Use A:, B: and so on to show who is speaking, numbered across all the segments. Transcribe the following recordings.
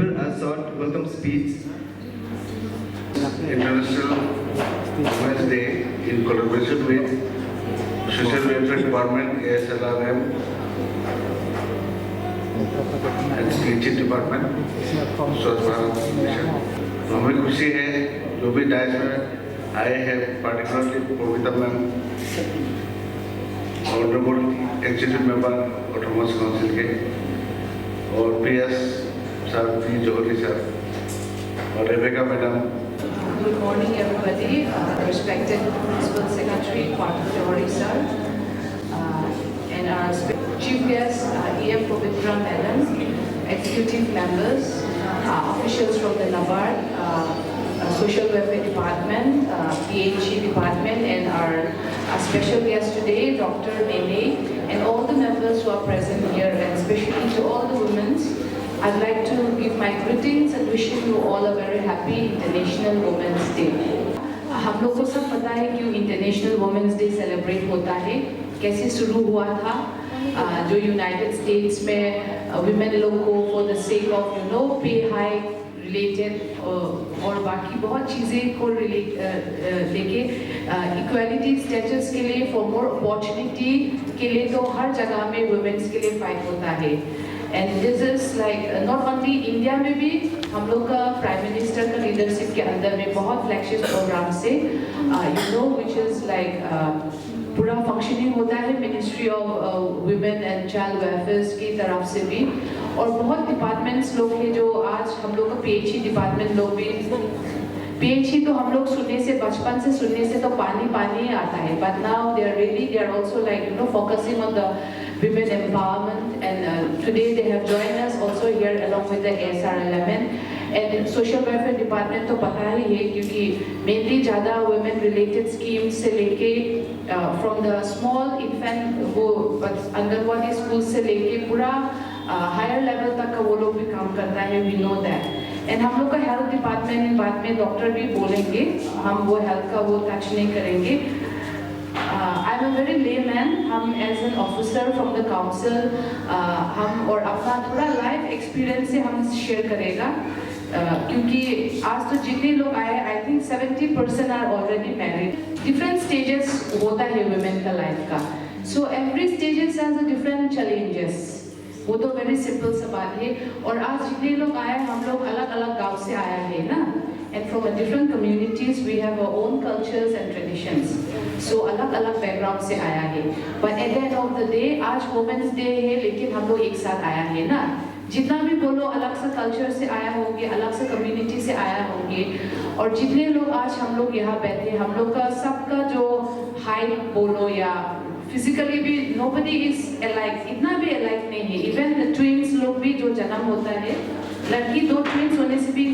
A: deliver a short welcome speech. International Women's Day in collaboration with Social Welfare Department, ASLRM, and PH Department, स्वच्छ Bharat mission. हमें खुशी है जो भी DISE में आए हैं, particularly Pavita ma'am, honourable executive member autonomous council के, और PS सर, पी जोहरी सर, और Rebecca madam.
B: Good morning, everybody. Respected Principal Secretary, Partha Johari sir, and our Chief Guest, EF Pavitra Madam, Executive Members, officials from the NABARD, Social Welfare Department, PHE Department, and our special guest today, Dr. Nene, and all the members who are present here, and especially to all the women. I'd like to give my greetings and wishing you all a very happy International Women's Day. हम लोग को सब पता है क्यों international Women's day celebrate होता है, कैसे शुरू हुआ था। जो यूनाइटेड स्टेट्स में विमेन लोग को फॉर द सेक ऑफ पे हाइक रिलेटेड और बाकी बहुत चीज़ें को लेके इक्वालिटी स्टेटस के लिए, फॉर मोर अपॉर्चुनिटी के लिए, तो हर जगह में वुमेन्स के लिए फाइट होता है। And this is like not only India में भी हम लोग का प्राइम मिनिस्टर का लीडरशिप के अंदर में बहुत फ्लैगशिप प्रोग्राम से विच इज़ लाइक पूरा फंक्शनिंग होता है ministry of women and child welfare की तरफ से भी, और बहुत डिपार्टमेंट्स लोग हैं जो आज हम लोग का PHE डिपार्टमेंट लोग भी। PHE तो हम लोग सुनने से, बचपन से सुनने से तो पानी पानी आता है, but now they are also like focusing on the women empowerment, and today they have joined us also here along with the ASRLM and social welfare department। तो पता ही है क्योंकि mainly ज़्यादा women related schemes से लेके from the small infant वो anganwadi school से लेके पूरा हायर लेवल तक का वो लोग भी काम करता है, we know that। एंड हम लोग का हेल्थ डिपार्टमेंट बाद में डॉक्टर भी बोलेंगे, हम वो हेल्थ का वो टच नहीं करेंगे। I am a very layman, हम as an officer from the council हम और अपना थोड़ा लाइफ एक्सपीरियंस से हम शेयर करेगा, क्योंकि आज तो जितने लोग आए I think 70% are already married. Different stages होता है वुमेन का लाइफ का, so every stages has a different challenges, वो तो वेरी सिंपल सा बात है। और आज जितने लोग आए हम लोग अलग अलग गांव से आया है ना, and from a different communities we have our own cultures and traditions, so अलग अलग बैकग्राउंड से आया है। but at the end of the day आज वुमेन्स डे है, लेकिन हम लोग एक साथ आया है ना। जितना भी बोलो अलग से कल्चर से आया होंगे, अलग से कम्युनिटी से आया होंगे, और जितने लोग आज हम लोग यहाँ बैठे, हम लोग का सबका जो हाइट बोलो या फिजिकली भी nobody is alike, इतना भी alike नहीं है। इवन ट्विंस लोग भी जो जन्म होता है, लड़की दो ट्विंस होने से भी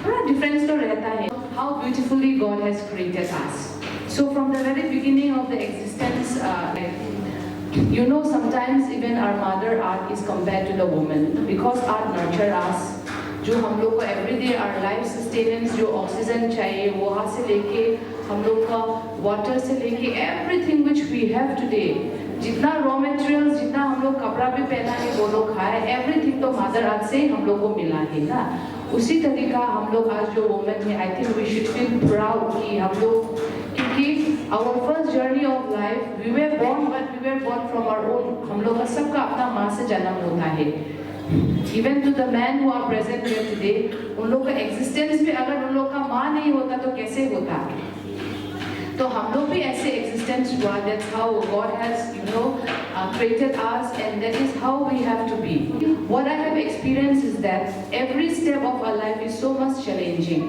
B: थोड़ा डिफरेंस तो रहता है। How beautifully God has created us. So from the very beginning of the existence, sometimes even our mother earth is compared to the woman because earth nurture us. जो हम लोग को everyday our life sustenance जो oxygen चाहिए वहाँ से लेके हम लोग का वाटर से लेके everything which we have today, जितना रॉ मटेरियल्स, जितना हम लोग कपड़ा भी पहना है वो लोग खाए, एवरीथिंग तो मदर अर्थ से हम लोग को मिला है ना। उसी तरीका हम लोग आज जो वुमेन है, I think we should feel proud कि हम लोग, क्योंकि our first journey of life we were born, but we were born from our own. हम लोग का सबका अपना माँ से जन्म होता है। Even to the man who are present here today, उन लोग का एग्जिस्टेंस भी अगर उन लोग का माँ नहीं होता तो कैसे होता। तो हम लोग भी ऐसे एग्जिस्टेंस हुआ, that's how God has created us, and that is how we have to be. What I have experienced is that every step of our life is so much challenging,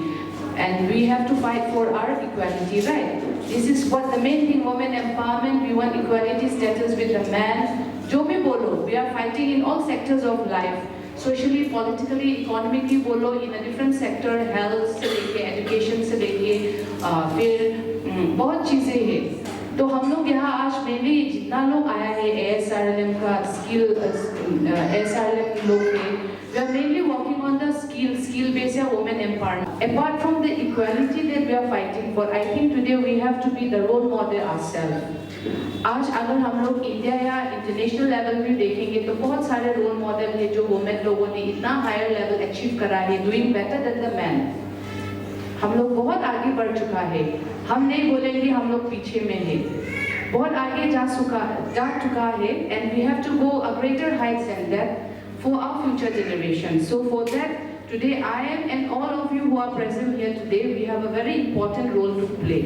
B: and we have to fight for our equality, right? This is what the main thing, women empowerment, we want equality status with the man. जो भी बोलो, we are fighting in all sectors of life, socially, politically, economically बोलो, in a different sector, health से लेके, education से लेके, फिर बहुत चीज़ें हैं। तो हम लोग यहाँ आज मेनली जितना लोग आया है ASRLM का स्किल ASRLM लोग हैं, we are mainly working on the skills skill-based या women empowerment. Apart from the equality that we are fighting for, I think today we have to be the role model ourselves. आज अगर हम लोग India या international level भी देखेंगे तो बहुत सारे रोल मॉडल है जो वुमेन लोगों ने इतना हायर लेवल अचीव करा है, doing better than the man. हम लोग बहुत आगे बढ़ चुका है. हम नहीं बोलेंगे हम लोग पीछे में है, बहुत आगे जा चुका है. And we have to go a greater heights and that for our future generations. So for that, today I am and all of you who are present here today, we have a very important role to play.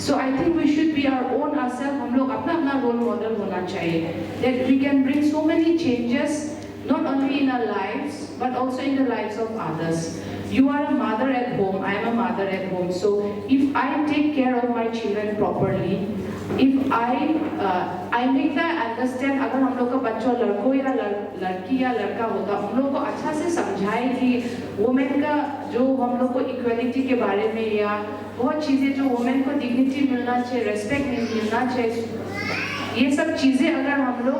B: So I think we should be our own ourselves. हम लोग अपना अपना role model होना चाहिए. That we can bring so many changes, not only in our lives, but also in the lives of others. You are a mother at home, I am a mother at home. So if I take care of my children properly, if I make them understand, अगर हम लोग का बच्चा लड़कों या लड़की या लड़का होता, हम लोग को अच्छा से समझाए कि वुमेन का जो हम लोग को इक्वलिटी के बारे में या बहुत चीज़ें जो वुमेन को डिग्निटी मिलना चाहिए, रेस्पेक्ट मिलना चाहिए, ये सब चीज़ें अगर हम लोग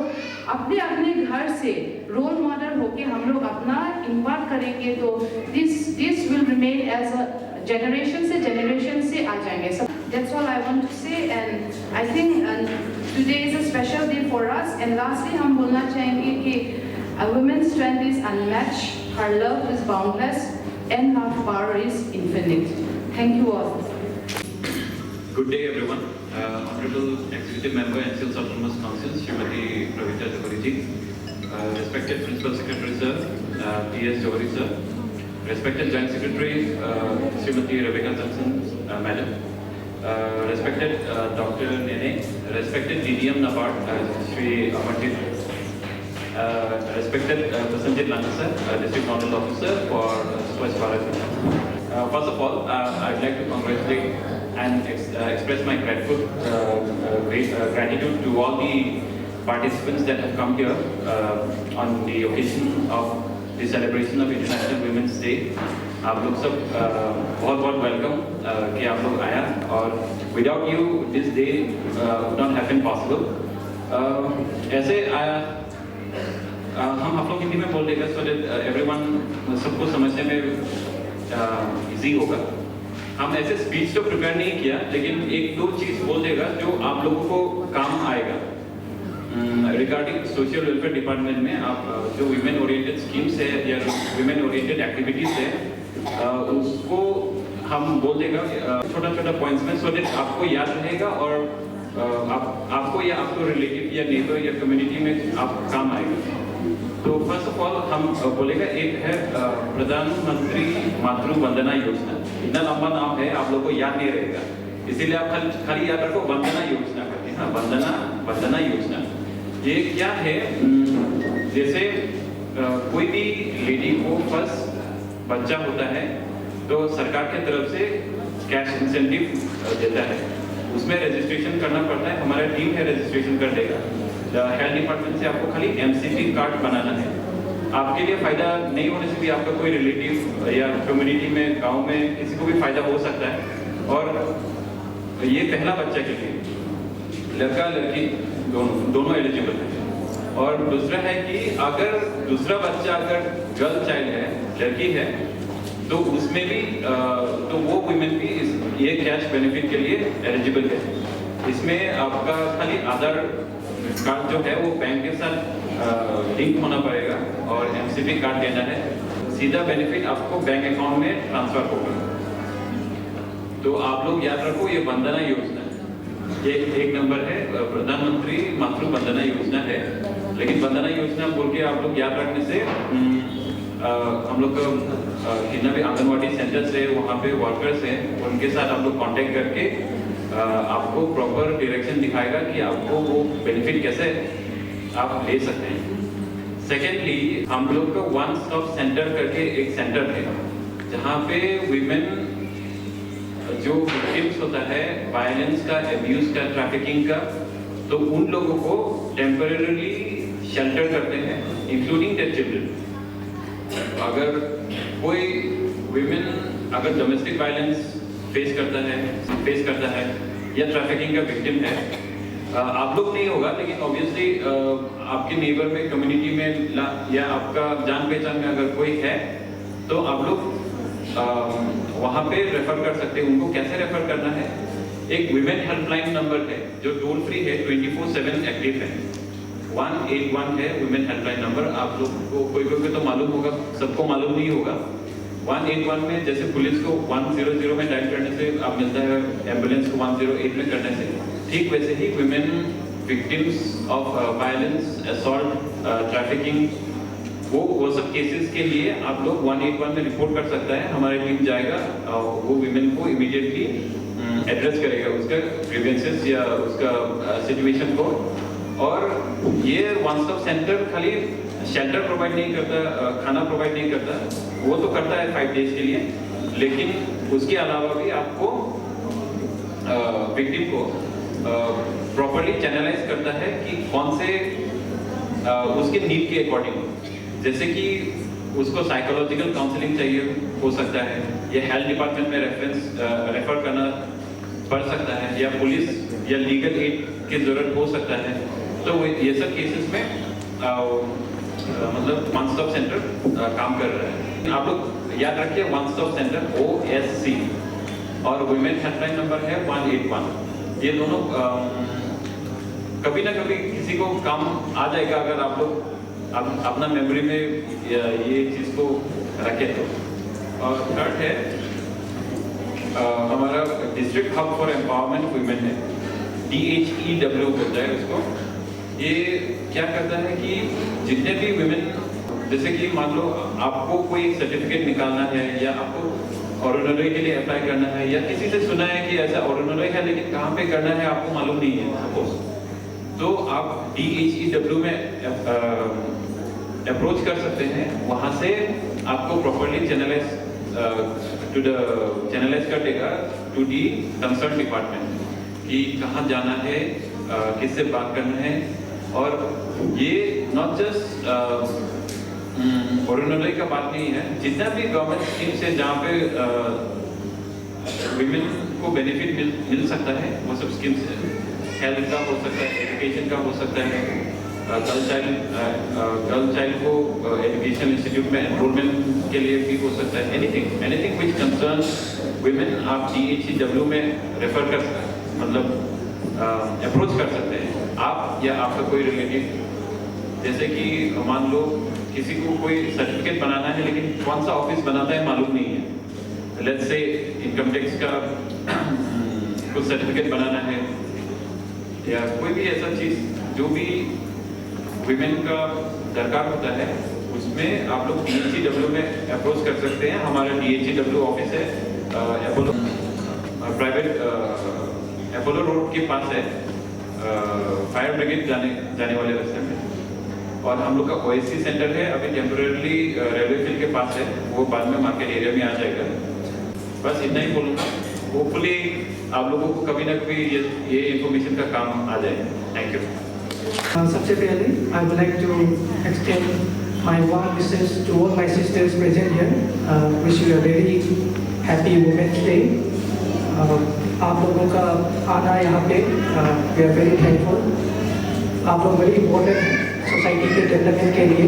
B: अपने अपने घर से रोल मॉडल होके हम लोग अपना इम्पार्ट करेंगे तो this will remain as a generation से आ जाएंगे. So that's all I want to say, and I think today is a special day for us. And lastly हम बोलना चाहेंगे कि a woman's strength is unmatched, her love is boundless, and her power is infinite. Thank you all.
C: Good day, everyone. Honorable Executive Member and Sales Autonomous Council, Srimati Pravita Johari ji, respected Principal Secretary Sir, T.S. Johari Sir, respected Joint Secretary, Srimati Rebecca Johnson, Madam, respected Dr. Nene, respected DDM NABARD, Shri Amarjit, respected Prasanjit Langa Sir, District Nodal Officer for Swachh Bharat Mission. First of all, I'd like to congratulate and express my gratitude to all the participants that have come here on the occasion of the celebration of International Women's Day. आप लोग सब बहुत बहुत welcome कि आप लोग आया, और without you this day would not have been possible. ऐसे हम आप लोग हिंदी में बोल देगा so that everyone सबको समझने में इजी होगा. हम ऐसे स्पीच तो प्रिपेयर नहीं किया, लेकिन एक दो चीज बोल देगा जो आप लोगों को काम आएगा. रिगार्डिंग सोशल वेलफेयर डिपार्टमेंट में आप जो विमेन ओरिएंटेड स्कीम्स है या विमेन ओरिएंटेड एक्टिविटीज है उसको हम बोल देगा छोटा छोटा पॉइंट्स में, सो दैट आपको याद रहेगा और आपको या आपको रिलेटिव या नेबर या कम्युनिटी में आप काम आएगा. तो फर्स्ट ऑफ ऑल हम बोलेगा, एक है प्रधानमंत्री मातृ वंदना योजना. इतना लंबा नाम है, आप लोगों को याद नहीं रहेगा, इसीलिए आप खाली याद रखो वंदना योजना करके. हाँ, वंदना योजना ये क्या है? जैसे कोई भी लेडी को फर्स्ट बच्चा होता है तो सरकार की तरफ से कैश इंसेंटिव देता है, उसमें रजिस्ट्रेशन करना पड़ता है. हमारा टीम है रजिस्ट्रेशन कर देगा. हेल्थ डिपार्टमेंट से आपको खाली एमसीपी कार्ड बनाना है. आपके लिए फायदा नहीं होने से भी आपका कोई रिलेटिव या कम्युनिटी में गांव में किसी को भी फायदा हो सकता है. और ये पहला बच्चा के लिए लड़का लड़की दोनों एलिजिबल है. और दूसरा है कि अगर दूसरा बच्चा अगर गर्ल चाइल्ड है, लड़की है, तो उसमें भी तो वो वुमेन भी ये कैश बेनिफिट के लिए एलिजिबल है. इसमें आपका खाली आधार कार्ड जो है वो बैंक के साथ लिंक होना पड़ेगा और एमसीपी कार्ड देना है. सीधा बेनिफिट आपको बैंक अकाउंट में ट्रांसफर होगा. तो आप लोग याद रखो, ये वंदना योजना ये एक नंबर है, प्रधानमंत्री मातृ वंदना योजना है. लेकिन वंदना योजना बोल के आप लोग याद रखने से हम लोग जितना भी आंगनवाड़ी सेंटर्स है वहाँ पे वर्कर्स हैं, उनके साथ आप लोग कांटेक्ट करके आपको प्रॉपर डायरेक्शन दिखाएगा कि आपको वो बेनिफिट कैसे आप ले सकते हैं. सेकेंडली, हम लोग का वन स्टॉप सेंटर करके एक सेंटर है जहाँ पे विमेन जो विक्टिम्स होता है वायलेंस का, एब्यूज का, ट्रैफिकिंग का, तो उन लोगों को टेम्परेरी शेल्टर करते हैं, इंक्लूडिंग देयर चिल्ड्रन. अगर कोई विमेन अगर डोमेस्टिक वायलेंस फेस करता है या ट्रैफिकिंग का विक्टिम है, आप लोग नहीं होगा लेकिन ऑब्वियसली आपके नेबर में, कम्युनिटी में या आपका जान पहचान में अगर कोई है तो आप लोग वहाँ पे रेफर कर सकते हैं। उनको कैसे रेफर करना है, एक विमेन हेल्पलाइन नंबर है जो टोल फ्री है, 24/7 एक्टिव है, 181 है विमेन हेल्पलाइन नंबर। आप लोग को कोई तो मालूम होगा, सबको मालूम नहीं होगा। 181 में जैसे पुलिस को 100 में डायल करने से आप मिलता है, एम्बुलेंस को 108 में करने से, ठीक वैसे ही women victims of violence, assault, trafficking, वो सब केसेस के लिए आप लोग 181 में रिपोर्ट कर सकता है। हमारी टीम जाएगा, वो विमेन को इमीडिएटली एड्रेस करेगा उसका ग्रीवेंसेस या उसका सिचुएशन को। और ये वन स्टॉप सेंटर खाली शेल्टर प्रोवाइड नहीं करता, खाना प्रोवाइड नहीं करता, वो तो करता है 5 डेज के लिए, लेकिन उसके अलावा भी आपको विक्टिम को प्रॉपर्ली चैनलाइज करता है कि कौन से उसके नीड के अकॉर्डिंग, जैसे कि उसको साइकोलॉजिकल काउंसलिंग चाहिए हो सकता है, या हेल्थ डिपार्टमेंट में रेफर करना पड़ सकता है, या पुलिस या लीगल एड की जरूरत हो सकता है। तो ये सब केसेस में मतलब वन स्टॉप सेंटर काम कर रहा है। आप लोग याद रखिए, वन स्टॉप सेंटर OSC और वुमेन हेल्पलाइन नंबर है 181। ये दोनों कभी ना कभी किसी को काम आ जाएगा अगर आप लोग अपना मेमोरी में ये चीज़ को रखें तो। और थर्ड है हमारा district hub for empowerment women है, DHEW बोलता है उसको। ये क्या करता है कि जितने भी वुमेन, जैसे कि मान लो आपको कोई सर्टिफिकेट निकालना है, या आपको ऑर्डिनरी के लिए अप्लाई करना है, या किसी से सुना है कि ऐसा ऑर्डिनरी है लेकिन कहाँ पे करना है आपको मालूम नहीं है सपोज, तो आप DHEW में अप्रोच कर सकते हैं। वहाँ से आपको प्रॉपर्ली चैनलाइज कर देगा टू दी कंसर्न डिपार्टमेंट कि कहाँ जाना है, किससे बात करना है। और ये नॉट जस्ट ऑर्डिनरी का बात नहीं है, जितना भी गवर्नमेंट स्कीम से जहाँ पे विमेन को बेनिफिट मिल सकता है वो सब स्कीम्स, हेल्थ का हो सकता है, एजुकेशन का हो सकता है, गर्ल चाइल्ड को एजुकेशन इंस्टीट्यूट में एनरोलमेंट के लिए भी हो सकता है। एनीथिंग विच कंसर्न्स विमेन आप DHEW में रेफर कर सकते हैं, मतलब अप्रोच कर सकते हैं आप या आपका कोई रिलेटिव। जैसे कि मान लो किसी को कोई सर्टिफिकेट बनाना है लेकिन कौन सा ऑफिस बनाता है मालूम नहीं है, लेट्स से इनकम टैक्स का कुछ सर्टिफिकेट बनाना है, या कोई भी ऐसा चीज़ जो भी विमेन का दरकार होता है, उसमें आप लोग DHEW में अप्रोच कर सकते हैं। हमारा DHEW ऑफिस है अपोलो प्राइवेट अपोलो रोड के पास है, फायर ब्रिगेड जाने वाले रास्ते में। और हम लोग का OSC सेंटर है, अभी टेम्परेरी रेलवे फील्ड के पास है, वो बाद में मार्केट एरिया में आ जाएगा। बस इतना ही बोलूँगा, होपफुली आप लोगों को कभी ना कभी ये इंफॉर्मेशन का काम आ जाए। Thank you.
D: सबसे पहले I would like to extend my warm wishes to all my sisters present here. Wish you a very happy Women's Day. आप लोगों का आना यहाँ पे we are very thankful. आप लोग very important हैं सोसाइटी के डेवलपमेंट के लिए।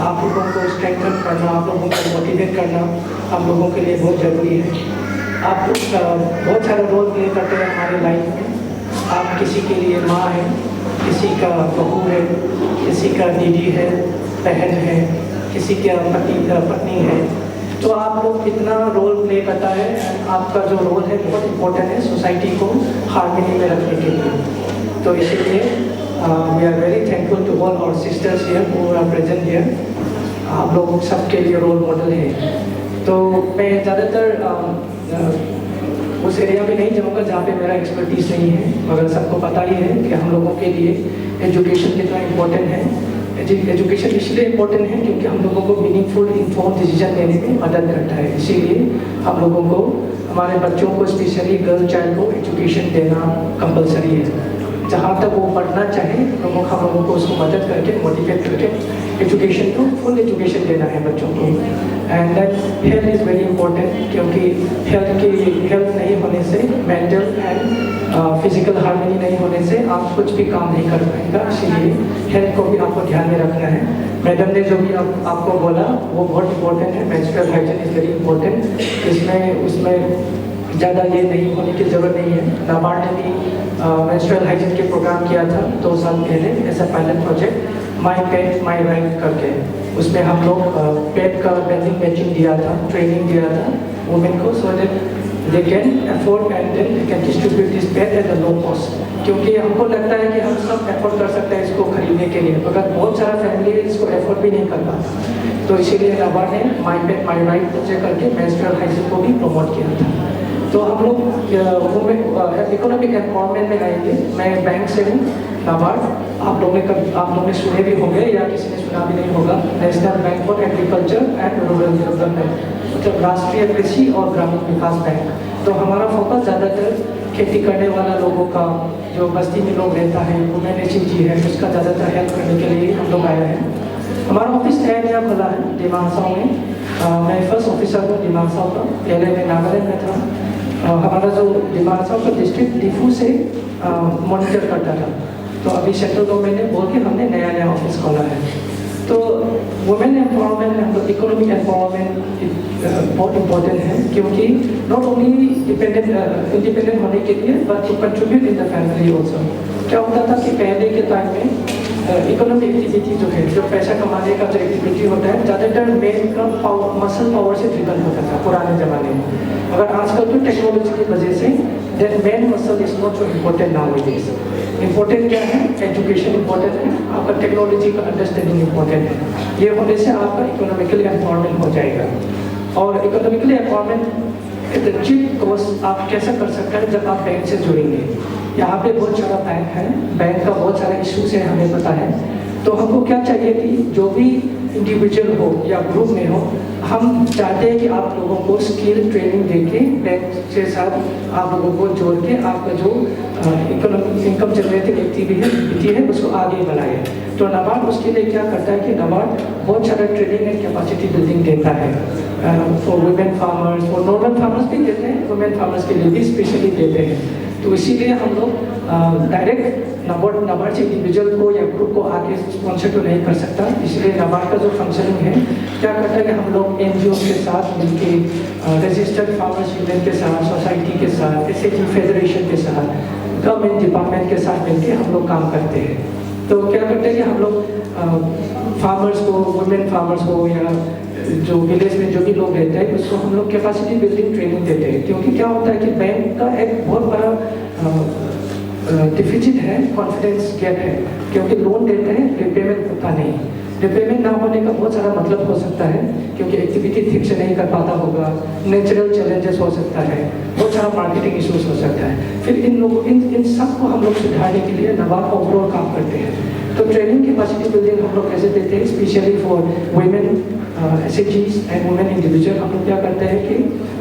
D: आप लोगों को स्ट्रेंथन करना, आप लोगों को मोटिवेट करना हम लोगों के लिए बहुत ज़रूरी है। आप लोग बहुत सारा रोल प्ले करते हैं हमारे लाइफ में। आप किसी के लिए माँ हैं, किसी का बहू है, किसी का दीदी है, बहन है, किसी का पत्नी है। तो आप लोग कितना रोल प्ले करता है, आपका जो रोल है बहुत इम्पोर्टेंट है सोसाइटी को हार्मनी में रखने के लिए। तो इसीलिए we are very thankful to all our sisters here who are present here. आप लोग सबके लिए रोल मॉडल है। तो मैं ज़्यादातर उस एरिया में नहीं जाऊँगा जहाँ पे मेरा एक्सपर्टीज नहीं है, मगर सबको पता ही है कि हम लोगों के लिए एजुकेशन कितना इम्पोर्टेंट है। एजुकेशन इसलिए इम्पोर्टेंट है क्योंकि हम लोगों को मीनिंगफुल इन्फॉर्म डिसीजन लेने में मदद करता है। इसीलिए हम लोगों को, हमारे बच्चों को, स्पेशली गर्ल चाइल्ड को एजुकेशन देना कंपलसरी है। जहाँ तक वो पढ़ना चाहे प्रमुख हम लोगों को उसको मदद करके मोटिवेट करके एजुकेशन को फुल एजुकेशन देना है बच्चों को। And that health is very important, क्योंकि हेल्थ नहीं होने से मेंटल एंड फिजिकल हार्मनी नहीं होने से आप कुछ भी काम नहीं कर पाएगा। इसीलिए हेल्थ को भी आपको ध्यान में रखना है। मैडम ने जो भी आपको बोला वो बहुत इंपॉर्टेंट है। Menstrual hygiene is very important. उसमें ज़्यादा ये नहीं होने की ज़रूरत नहीं है। नाबार्ड ने भी मेंस्ट्रुअल हाइजीन के प्रोग्राम किया था 2 साल पहले ऐसा pilot project my pet my right करके। उसमें हम लोग पेट का वेंडिंग मशीन दिया था, ट्रेनिंग दिया था वुमेन को, so that they can afford and then they can distribute this pad at a low cost. क्योंकि हमको लगता है कि हम सब अफोर्ड कर सकते हैं इसको खरीदने के लिए, मगर बहुत सारा फैमिली इसको अफोर्ड भी नहीं कर पाता। तो इसीलिए नाबार्ड ने माई पेट माई राइट प्रोजेक्ट करके मेंस्ट्रुअल हाइजीन को भी प्रमोट किया था। तो हम लोग इकोनॉमिक एम्पावरमेंट में आएंगे। मैं बैंक से हूँ, नाबार्ड आप लोगों ने सुने भी होंगे या किसी ने सुना भी नहीं होगा। National bank for agriculture and rural development, मतलब राष्ट्रीय कृषि और ग्रामीण विकास बैंक। तो हमारा फोकस ज़्यादातर खेती करने वाला लोगों का, जो बस्ती में लोग रहता है, वुमेन एसएचजी है, उसका ज़्यादातर हेल्प करने के लिए हम लोग आए हैं। हमारा ऑफिस नया खुला है डिमासाओ में। मैं फर्स्ट ऑफिसर हूँ डिमासाओ का, पहले मैं नागालैंड में था। हमारा जो डिमासाओ का डिस्ट्रिक्ट डिफू से मॉनिटर करता था, तो अभी सेंट्रल गवर्नमेंट ने बोल के हमने नया ऑफिस खोला है। तो वुमेन एम्पावरमेंट में हम लोग इकोनॉमिक एम्पावरमेंट बहुत इम्पोर्टेंट है, क्योंकि नॉट ओनली इंडिपेंडेंट होने के लिए but to contribute in the family also. क्या होता था कि पहले के टाइम में इकोनॉमिक एक्टिविटी जो है, जो पैसा कमाने का जो एक्टिविटी होता है, ज़्यादातर मेन का मसल पावर से ड्रिवन होता था पुराने ज़माने में। अगर आजकल तो टेक्नोलॉजी की वजह से then men muscle is not so important now it is. Important क्या है? एजुकेशन इम्पोर्टेंट है, आपका टेक्नोलॉजी का अंडरस्टैंडिंग इम्पोर्टेंट है। ये होने से आपका इकोनॉमिकली एम्पावरमेंट हो जाएगा। और इकोनॉमिकली एम्पावरमेंट चीफ कोर्स आप कैसा कर सकते हैं जब आप बैंक से जुड़ेंगे। यहाँ पे बहुत सारा बैंक है, बैंक का बहुत सारा इशूज़ है, हमें पता है। तो हमको क्या चाहिए कि जो भी इंडिविजुअल हो या ग्रुप में हो, हम चाहते हैं कि आप लोगों को स्किल ट्रेनिंग देके बैंक के साथ आप लोगों को जोड़ के आपका जो इनकम जनरेटिंग एक्टिविटी है उसको आगे बढ़ाए। तो नाबार्ड उसके लिए क्या करता है कि नाबार्ड बहुत सारा ट्रेनिंग एंड कैपेसिटी बिल्डिंग देता है for women farmers, for normal farmers भी देते हैं, वुमेन फार्मर्स के लिए भी स्पेशली देते हैं। तो इसीलिए हम लोग डायरेक्ट नाबार्ड से इंडिविजुअल को या ग्रुप को आके स्पॉन्सर तो नहीं कर सकता। इसलिए नाबार्ड का जो फंक्शनिंग है क्या करता है कि हम लोग एनजीओ के साथ मिलके, रजिस्टर्ड फार्मर्स यूनियन के साथ, सोसाइटी के साथ, एसएचजी फेडरेशन के साथ, गवर्नमेंट डिपार्टमेंट के साथ मिलके हम लोग काम करते हैं। तो क्या करते हैं कि हम लोग फार्मर्स को, वुमेन फार्मर्स को या जो विलेज में जो भी लोग रहते हैं उसको हम लोग कैपेसिटी बिल्डिंग ट्रेनिंग देते हैं। क्योंकि क्या होता है कि बैंक का एक बहुत बड़ा डिफिसिट है, कॉन्फिडेंस गैप है। क्योंकि लोन देते हैं, रिपेमेंट होता नहीं। रिपेमेंट ना होने का बहुत सारा मतलब हो सकता है, क्योंकि एक्टिविटी ठीक से नहीं कर पाता होगा, नेचुरल चैलेंजेस हो सकता है, बहुत सारा मार्केटिंग इशूज हो सकता है। फिर इन सब को हम लोग सुधारने के लिए नाबार्ड ओवरऑल काम करते हैं। तो ट्रेनिंग कैपेसिटी बिल्डिंग हम लोग कैसे देते हैं, स्पेशली फॉर वुमेन एसएचजीज एंड वुमेन इंडिविजुअल। हम लोग क्या करते हैं कि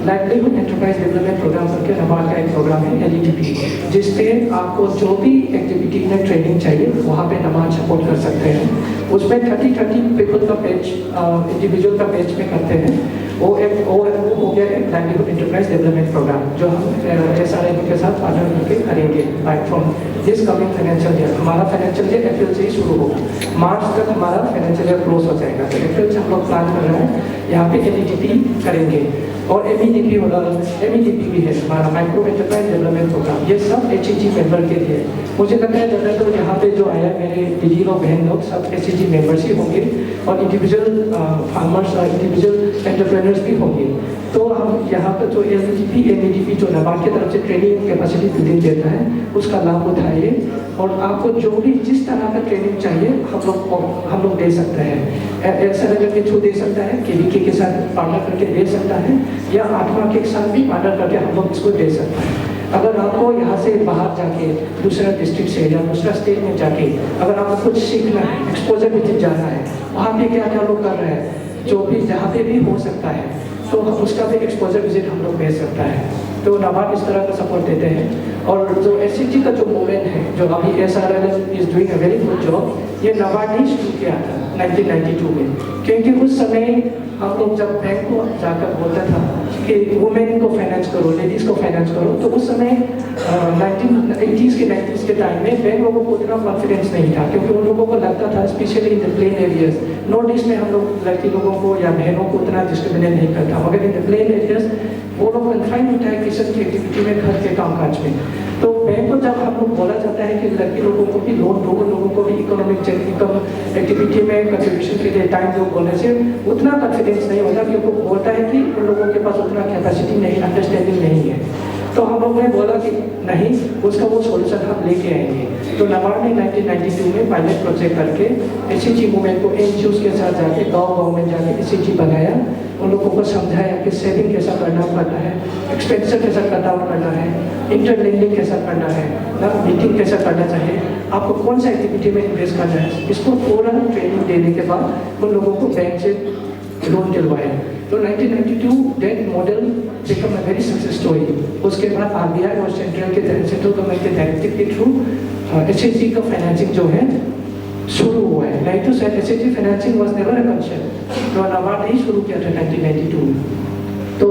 D: लाइवलीहुड एंटरप्राइज डेवलपमेंट प्रोग्राम करके नाबार्ड का एक प्रोग्राम है एलईडीपी, जिसपे आपको जो भी एक्टिविटी में ट्रेनिंग चाहिए वहाँ पे नाबार्ड सपोर्ट कर सकते हैं। उसमें 30 पीपल का बैच, इंडिविजुअल का बैच में करते हैं। वो हो गया एक लाइवलीहुड एंटरप्राइज डेवलपमेंट प्रोग्राम जो हम एसआरएम के साथ पार्टनर करके करेंगे right from this coming financial year. हमारा फाइनेंशियल ईयर अप्रैल से ही शुरू होगा, मार्च तक हमारा फाइनेंशियल ईयर क्लोज हो जाएगा। तो अप्रैल से हम लोग प्लान कर रहे हैं यहाँ पे एलईडीपी करेंगे। और एमईडीपी भी है हमारा, माइक्रो एंटरप्राइज डेवलपमेंट प्रोग्राम। ये सब एचईजी मेंबर के लिए। मुझे लगता है ज़्यादातर यहाँ पे जो आया मेरे दीदी लोग, बहन लोग सब एचईजी मेंबर्स ही होंगे और इंडिविजुअल फार्मर्स और इंडिविजुअल एंटरप्रेन्योर्स भी होंगे। तो हम यहाँ पर जो एमईडीपी जो नाबार्ड की तरफ से ट्रेनिंग कैपेसिटी बिल्डिंग देता है उसका लाभ उठाइए। और आपको जो भी जिस तरह का ट्रेनिंग चाहिए हम लोग दे सकते हैं। एसआरएम के थ्रू दे सकता है, केवीके के साथ पार्टनर करके दे सकता है, या आत्मा के साथ भी पार्टनर करके हम लोग इसको दे सकते हैं। अगर आपको यहाँ से बाहर जाके दूसरा डिस्ट्रिक्ट से या दूसरा स्टेट में जाके अगर आपको कुछ सीखना है, एक्सपोजर विजिट जाना है, वहाँ पे क्या क्या लोग कर रहे हैं, जो भी जहाँ पे भी हो सकता है, तो उसका भी एक्सपोजर विजिट हम लोग भेज सकता है। तो नाबार्ड इस तरह का सपोर्ट देते हैं। और जो SCG का जो मूवमेंट है, जो अभी SRLM is doing a very good job, ये नबार्ड ने शुरू किया था 1992 में, क्योंकि उस समय हम लोग जब बैंक को जाकर बोलता था कि वुमेन को फाइनेंस करो, लेडीज़ को फाइनेंस करो, तो उस समय 1980s के 90s के टाइम में बैंक लोगों को उतना कॉन्फिडेंस नहीं था, क्योंकि उन लोगों को लगता था specially in the plain areas, north east में हम लोग लड़की लोगों को या बहनों को उतना डिस्क्रिमिनेट नहीं करता, मगर इन द प्लेन एरियाज वो लोग कन्फाइन होता है किचन की एक्टिविटी में, घर के कामकाज में। तो बैंक को जब हम लोग बोला जाता है कि लड़की लोगों को भी लोन दो, उन लोगों को भी इकोनॉमिक इनकम एक्टिविटी में कंट्रीब्यूशन के लिए टाइम दो बोलने से उतना कॉन्फिडेंस नहीं होता, क्योंकि वो बोलता है कि उन लोगों के पास उतना कैपेसिटी नहीं, अंडरस्टैंडिंग नहीं है। तो हम लोग ने बोला कि नहीं, उसका वो सोल्यूशन हम लेके आएंगे। तो नबार्ड ने 1992 में पायलट प्रोजेक्ट करके SCG मूवमेंट को NGOs के साथ जाके गाँव में जाके SCG बनाया, उन लोगों को समझाया कि सेविंग कैसा करना पड़ता है, एक्सपेंडिचर कैसा कट आउट करना है, इंटरलेंडिंग कैसा करना है ना, मीटिंग कैसा करना चाहिए, आपको कौन सा एक्टिविटी में इन्वेस्ट करना है। इसको पूरा ट्रेनिंग देने के बाद उन लोगों को बैंक से लोन दिलवाया। तो 1992 that model become a very success story. उसके बाद RBI और सेंट्रल गवर्नमेंट के डायरेक्टिव के थ्रू SCG का फाइनेंसिंग जो है शुरू हुआ है। नहीं तो SCG financing was never a concept, तो नबार्ड ही शुरू किया था 1992 में। तो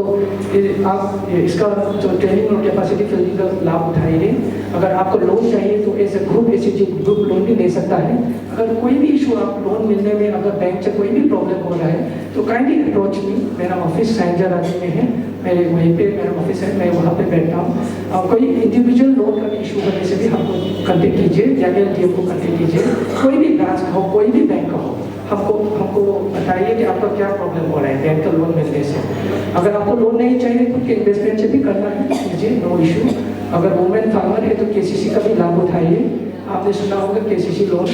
D: आप इसका जो ट्रेनिंग और कैपेसिटी बिल्डिंग का लाभ उठाइए। अगर आपको लोन चाहिए तो as a group SCG group loan भी ले सकता है। अगर कोई भी इशू आप लोन मिलने में अगर बैंक से कोई भी प्रॉब्लम हो रहा है तो काइंडली अप्रोच मी। मेरा ऑफिस सैंजर आदमी में है, मेरे वहीं पे मेरा ऑफिस है, मैं वहाँ पे बैठता हूँ। कोई इंडिविजुअल लोन का भी इशू होने से भी हमको कंटेक्ट कीजिए या LTM को कंटेक्ट कीजिए। कोई भी ब्रांच का हो, कोई भी बैंक का हो, हमको बताइए कि आपका क्या प्रॉब्लम हो रहा है बैंक का लोन मिलने से। अगर आपको लोन नहीं चाहिए खुद के इन्वेस्टमेंट से भी करना है कीजिए, नो इशू। अगर वुमेन फार्मर है तो KCC का भी लाभ उठाइए। आपने सुना होगा KCC लोन।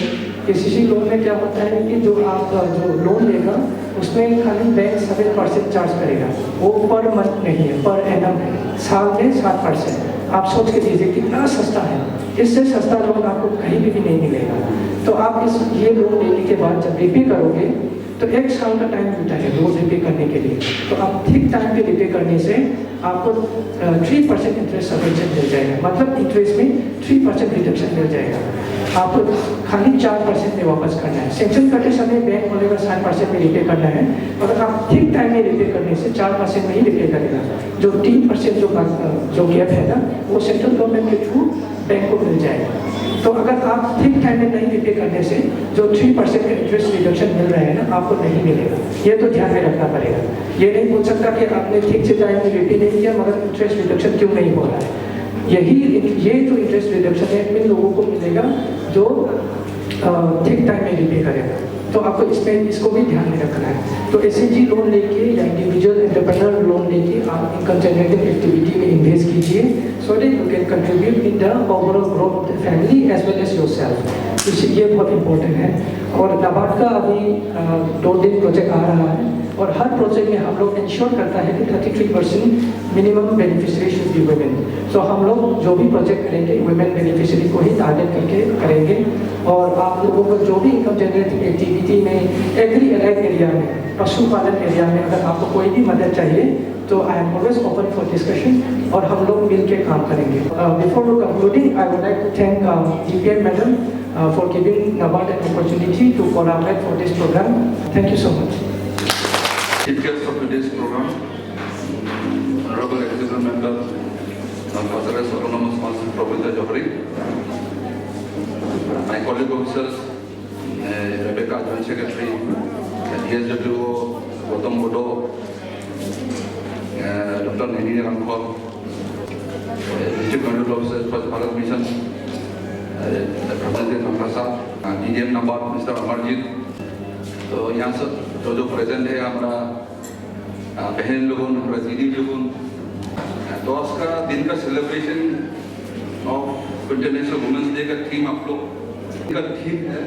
D: KCC लोन में क्या होता है कि जो आप जो लोन लेगा उसमें खाली बैंक 7% चार्ज करेगा, वो पर मंथ नहीं है, पर एनम है, साल में 7%। आप सोच के दीजिए कितना सस्ता है। इससे सस्ता लोन आपको कहीं भी नहीं मिलेगा। तो आप ये लोन लेने के बाद जब रिपे करोगे तो 1 साल का टाइम मिलता है लोन रिपे करने के लिए। तो आप ठीक टाइम पे रिपे करने से आपको 3% इंटरेस्ट सब्वेंशन मिल जाएगा, मतलब इंटरेस्ट में 3% रिडक्शन मिल जाएगा। आपको खाली 4% में वापस करना है। सेंक्शन करते समय बैंक बोलेगा 7% में रिपे करना है, अगर आप ठीक टाइम में रिपे करने से 4% में ही रिपे करेगा। जो 3% जो गैप है ना, वो सेंट्रल गवर्नमेंट के थ्रू बैंक को मिल जाएगा। तो अगर आप ठीक टाइम में नहीं रिपे करने से जो 3% का इंटरेस्ट रिडक्शन मिल रहा है ना, आपको नहीं मिलेगा। ये तो ध्यान में रखना पड़ेगा। ये नहीं बोल सकता कि आपने ठीक से टाइम में रिपे नहीं किया मगर इंटरेस्ट रिडक्शन क्यों नहीं हो रहा है। ये जो इंटरेस्ट रिडक्शन है इन लोगों को मिलेगा जो ठीक टाइम में रिपे करेगा। तो आपको इसको भी ध्यान में रखना है। तो SCG लोन लेके या इंडिविजुअल एंटरप्रेन्योर लोन लेके आप इनकम जनरेटिंग एक्टिविटी में इन्वेस्ट कीजिए, so that you can contribute in the overall growth of the family as well as yourself. ये बहुत इंपॉर्टेंट है। और नबार्ड का अभी 2 दिन प्रोजेक्ट आ रहा है और हर प्रोजेक्ट में हम लोग इंश्योर करता है कि 33% minimum beneficiary should be women. So हम लोग जो भी प्रोजेक्ट करेंगे वुमेन बेनिफिशियरी को ही टारगेट करके करेंगे। और आप लोगों को जो भी इनकम जनरेटिंग एक्टिविटी में एग्री एलाइड एरिया में, पशुपालन एरिया में अगर आपको कोई भी मदद चाहिए तो I am always open for discussion और हम लोग मिल के काम करेंगे। Before concluding I would like to thank DPM madam for giving NABARD an opportunity to collaborate for this program. Thank you so much.
A: Chief guest of today's program, Honorable Executive Member of Authorized Autonomous Council, Professor Johari, my colleague officers, Rebecca, Joint Secretary, DSWO, Gautam Bodo, Dr. Nini Ramkhor, District Control Officer, Swachh Bharat Mission, Representative Namrasa, DGM NABARD, Mr. Amarjit। तो यहाँ सब जो present है हमारा बहन लोगों, दीदी लोगों, तो उसका दिन का celebration of International Women's Day का थीम आप लोग का थीम है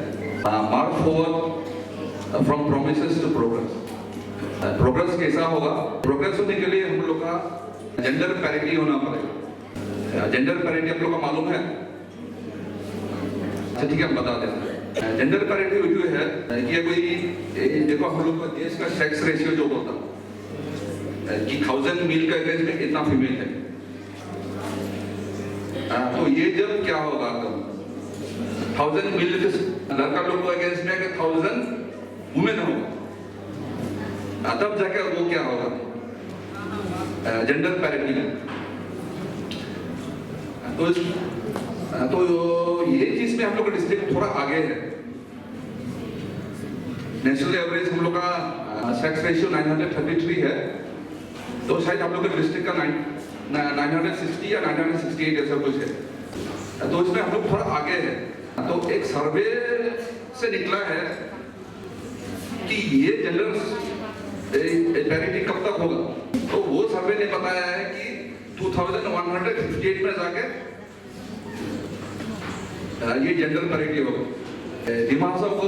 A: March forward from promises to progress. Progress कैसा होगा? प्रोग्रेस होने के लिए हम लोग का जेंडर पैरिटी होना पड़ेगा। जेंडर पैरिटी आप लोग का मालूम है? अच्छा ठीक है, हम बता देते हैं। जेंडर पैरिटी जो है ये कोई देखो हम लोग का देश का सेक्स रेशियो जो होता कि 1000 मेल का एवरेज में कितना फीमेल है। तो ये जब क्या होगा तब 1000 मिलियन लड़का लोग को अगेंस्ट में 1000 वुमेन होगा, तब जाके वो क्या होगा, जेंडर पैरिटी में। तो ये चीज में हम लोग का डिस्ट्रिक्ट थोड़ा आगे है। नेशनल एवरेज हम लोग का सेक्स रेशियो 933 है, तो शायद हम लोग के डिस्ट्रिक्ट का 960 या 968 ऐसा कुछ है, तो इसमें हम लोग थोड़ा आगे है। तो एक सर्वे से निकला है कि ये जेंडर पैरिटी कब तक होगा, तो वो सर्वे ने बताया है कि 2158 में जाके ये जेंडर पैरिटी होगा। दिमाग को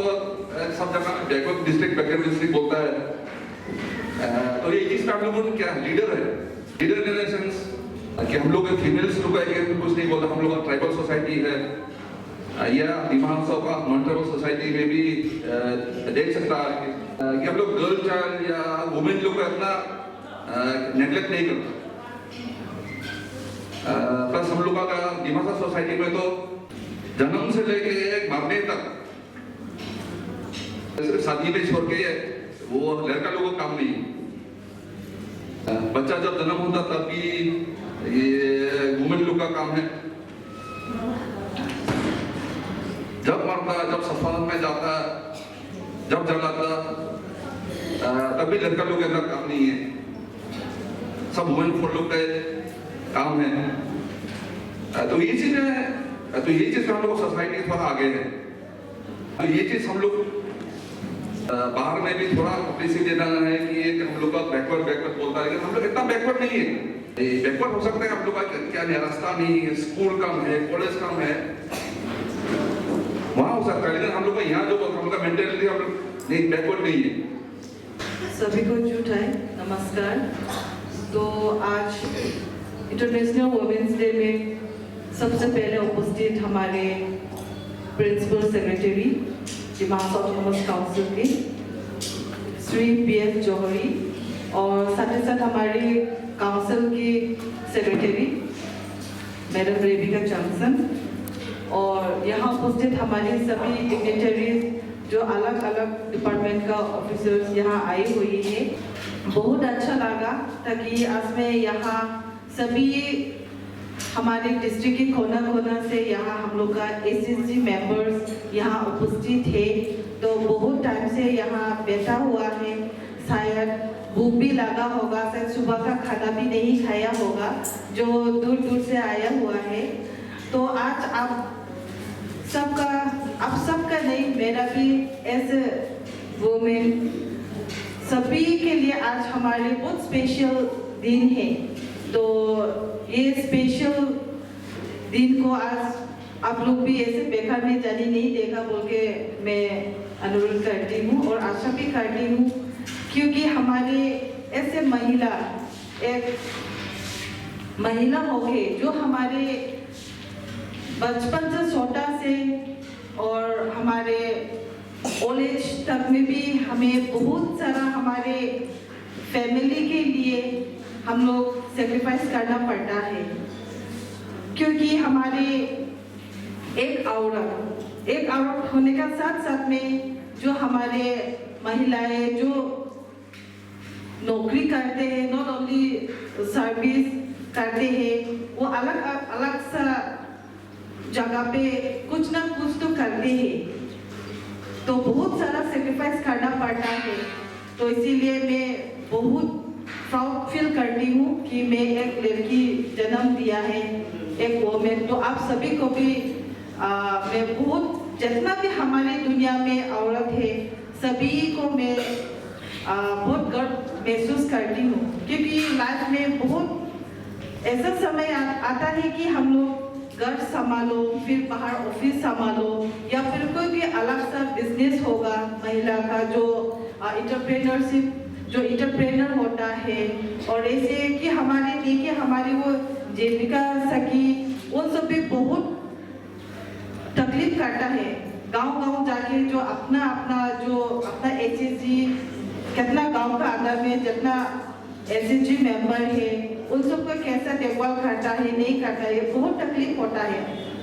A: सब जगह बैकवर्ड डिस्ट्रिक्ट बोलता है। तो ये चीज हम लोगों को क्या लीडर है, लीडर इन द सेंस कि हम लोग फीमेल्स लोग कुछ नहीं बोलता, हम लोग ट्राइबल सोसाइटी है, या दिमाग का नॉन ट्राइबल सोसाइटी में भी देख सकता है कि हम लोग गर्ल चाइल्ड या वुमेन लोग को इतना नेग्लेक्ट नहीं करता। प्लस हम लोग का दिमाग सोसाइटी में तो जन्म से लेके मरने तक शादी में छोड़ के वो लड़का लोगों का काम नहीं। बच्चा जब जन्म होता तब भी ये वुमेन लोग का काम है, जब मरता, जब सफारत में जाता, जब जलाता, तब भी लड़का लोग का काम नहीं है, सब वुमेन फोर लोग का काम है। तो ये चीज है, तो ये चीज हम लोग सोसाइटी थोड़ा आगे है। तो ये चीज हम लोग बाहर में भी थोड़ा पब्लिसिटी देना है कि ये हम लोग का बैकवर्ड बोलता है, लेकिन हम लोग इतना बैकवर्ड नहीं है। बैकवर्ड हो सकता है हम लोग का क्या नहीं, रास्ता नहीं है, स्कूल कम है, कॉलेज कम है, वहाँ हो सकता है, लेकिन हम लोग का यहाँ जो हम लोग का मेंटेलिटी हम लोग नहीं, बैकवर्ड नहीं है।
E: सभी को झूठ है, नमस्कार। तो आज इंटरनेशनल वुमेन्स डे में सबसे पहले उपस्थित हमारे प्रिंसिपल सेक्रेटरी दिमाग ऑटोनोमस काउंसिल के श्री पी.एफ. जौहरी, और साथ ही साथ हमारे काउंसिल की सेक्रेटरी मैडम रेबिका जॉनसन, और यहाँ उपस्थित हमारे सभी डिग्नेटरीज जो अलग अलग डिपार्टमेंट का ऑफिसर्स यहाँ आए हुए हैं। बहुत अच्छा लगा ताकि आज में यहाँ सभी हमारे डिस्ट्रिक्ट के कोना कोना से यहाँ हम लोग का एसएसजी मेंबर्स यहाँ उपस्थित है। तो बहुत टाइम से यहाँ बैठा हुआ है, शायद भूख भी लगा होगा, शायद सुबह का खाना भी नहीं खाया होगा, जो दूर दूर से आया हुआ है। तो आज आप सबका नहीं, मेरा भी एज वुमेन सभी के लिए आज हमारे बहुत स्पेशल दिन है। तो ये स्पेशल दिन को आज आप लोग भी ऐसे बेकार में जाने नहीं देगा बोल के मैं अनुरोध करती हूँ और आशा भी करती हूँ, क्योंकि हमारे ऐसे एक महिला होके जो हमारे बचपन से छोटा से और हमारे ओल्ड एज तक में भी हमें बहुत सारा हमारे फैमिली के लिए हम लोग सेक्रीफाइस करना पड़ता है, क्योंकि हमारे एक औरत होने का साथ साथ में जो हमारे महिलाएं जो नौकरी करते हैं, नॉट ओनली सर्विस करते हैं, वो अलग अलग सा जगह पे कुछ ना कुछ तो करते हैं, तो बहुत सारा सेक्रीफाइस करना पड़ता है। तो इसीलिए मैं बहुत प्राउड फील करती हूँ कि मैं एक लड़की जन्म दिया है, एक वोमेन। तो आप सभी को भी मैं बहुत, जितना भी हमारी दुनिया में औरत है, सभी को मैं बहुत गर्व महसूस करती हूँ, क्योंकि लाइफ में बहुत ऐसा समय आता है कि हम लोग घर संभालो, फिर बाहर ऑफिस संभालो, या फिर कोई भी अलग सा बिजनेस होगा महिला का, जो इंटरप्रेन्योरशिप, जो इंटरप्रेनर होता है, और ऐसे कि हमारे देखिए हमारी वो जीविका सखी, वो सब भी बहुत तकलीफ करता है। गांव जाके जो अपना एसएसजी, कितना गांव का अंदर में जितना एसएसजी मेंबर है, उन सबको कैसा देखभाल करता है नहीं करता है, बहुत तकलीफ होता है।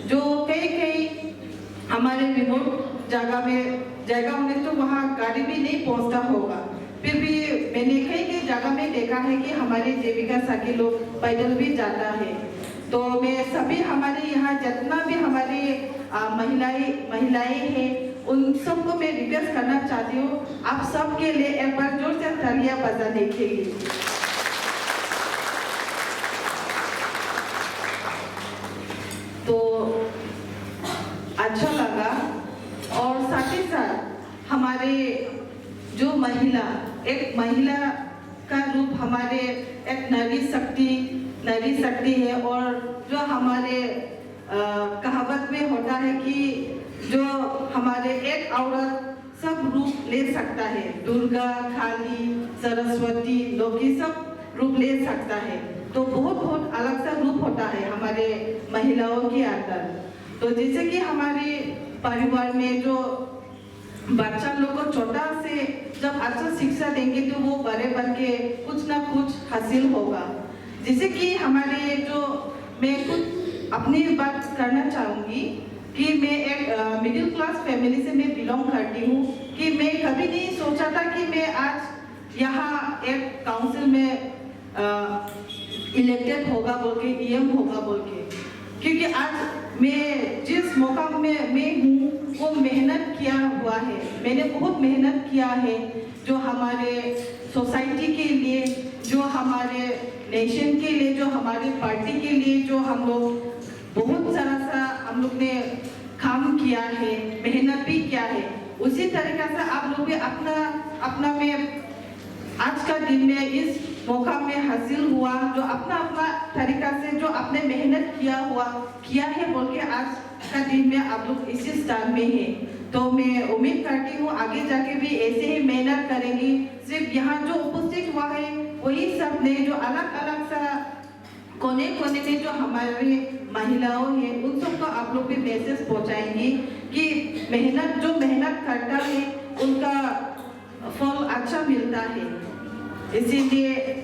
E: जो कई हमारे रिमोट जगह में तो वहाँ गाड़ी भी नहीं पहुँचता होगा, फिर भी मैंने कई जगह में देखा है कि हमारे जीविका साथी लोग पैदल भी जाता है। तो मैं सभी हमारे यहाँ जितना भी हमारे महिलाएं हैं उन सबको मैं रिक्वेस्ट करना चाहती हूँ, आप सबके लिए एक बार जोर से तालियां बजाने के लिए। तो अच्छा लगा, और साथ ही साथ हमारे जो एक महिला का रूप हमारे एक नारी शक्ति है। और जो हमारे कहावत में होता है कि जो हमारे एक औरत सब रूप ले सकता है, दुर्गा, काली, सरस्वती, लक्ष्मी सब रूप ले सकता है। तो बहुत अलग सा रूप होता है हमारे महिलाओं के अंदर। तो जैसे कि हमारे परिवार में जो बच्चा लोग को छोटा से जब अच्छा शिक्षा देंगे तो वो बड़े बन के कुछ ना कुछ हासिल होगा। जैसे कि हमारे जो मैं कुछ अपनी बात करना चाहूँगी कि मैं एक मिडिल क्लास फैमिली से मैं बिलोंग करती हूँ, कि मैं कभी नहीं सोचा था कि मैं आज यहाँ एक काउंसिल में इलेक्टेड होगा बोल के, ईएम होगा बोल के। क्योंकि आज मैं जिस मौका में मैं हूँ वो मेहनत किया हुआ है, मैंने बहुत मेहनत किया है, जो हमारे सोसाइटी के लिए, जो हमारे नेशन के लिए, जो हमारे पार्टी के लिए, जो हम लोग बहुत सारा हम लोग ने काम किया है, मेहनत भी किया है। उसी तरीके से आप लोग भी अपना में आज का दिन में इस मौका में हासिल हुआ, जो अपना तरीका से जो आपने मेहनत किया है बोल के आज का दिन में आप लोग इसी स्थान में हैं। तो मैं उम्मीद करती हूँ आगे जाके भी ऐसे ही मेहनत करेंगी। सिर्फ यहाँ जो उपस्थित हुआ है वही सब ने जो अलग सा कोने में जो हमारे महिलाओं हैं उन सबको आप लोग भी मैसेज पहुँचाएंगी कि जो मेहनत करता है उनका फल अच्छा मिलता है। इसीलिए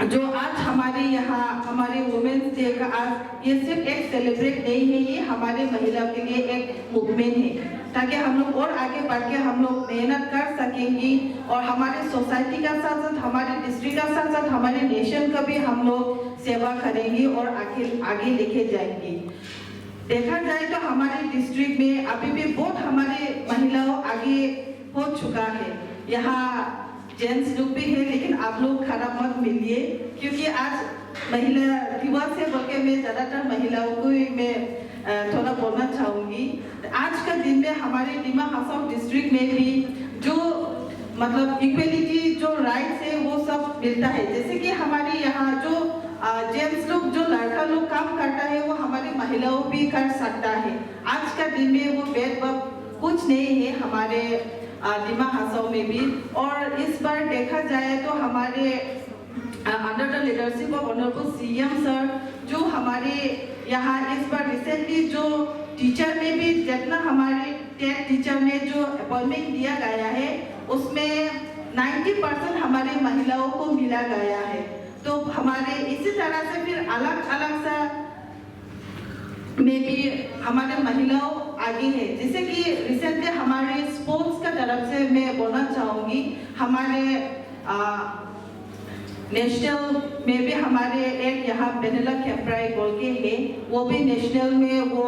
E: जो आज हमारे यहाँ हमारे वुमेन्स डे का आज ये सिर्फ एक सेलिब्रेट नहीं है, ये हमारे महिलाओं के लिए एक मूवमेंट है, ताकि हम लोग और आगे बढ़ के हम लोग मेहनत कर सकेंगी और हमारे सोसाइटी का साथ साथ हमारे डिस्ट्रिक्ट का साथ साथ हमारे नेशन का भी हम लोग सेवा करेंगे और आगे लेके जाएंगे। देखा जाए तो हमारे डिस्ट्रिक्ट में अभी भी बहुत हमारे महिलाओं आगे हो चुका है। यहाँ जेंट्स लोग भी है, लेकिन आप लोग खराब मत मिलिए, क्योंकि आज महिला दिवस है बोल के मैं ज़्यादातर महिलाओं को ही मैं थोड़ा बोलना चाहूँगी। आज का दिन में हमारे डिमा हासाओ डिस्ट्रिक्ट में भी जो मतलब इक्वलिटी जो राइट्स है वो सब मिलता है। जैसे कि हमारे यहाँ जो जेंट्स लोग जो लड़का लोग काम करता है वो हमारी महिलाओं भी कर सकता है। आज का दिन में वो भेदभाव कुछ नहीं है हमारे डिमा हासाओ में भी। और इस बार देखा जाए तो हमारे under the leadership of honourable CM sir जो हमारे यहाँ इस बार रिसेंटली जो टीचर में भी जितना हमारे टेट टीचर में जो अपॉइंटमेंट दिया गया है उसमें 90% हमारे महिलाओं को मिला गया है। तो हमारे इसी तरह से फिर अलग सा में भी हमारे महिलाओं आगे है। जैसे कि रिसेंटली हमारे स्पोर्ट्स का तरफ से मैं बोलना चाहूँगी, हमारे नेशनल में भी हमारे एक यहाँ बेनेला कैप्राई बोल के है, वो भी नेशनल में वो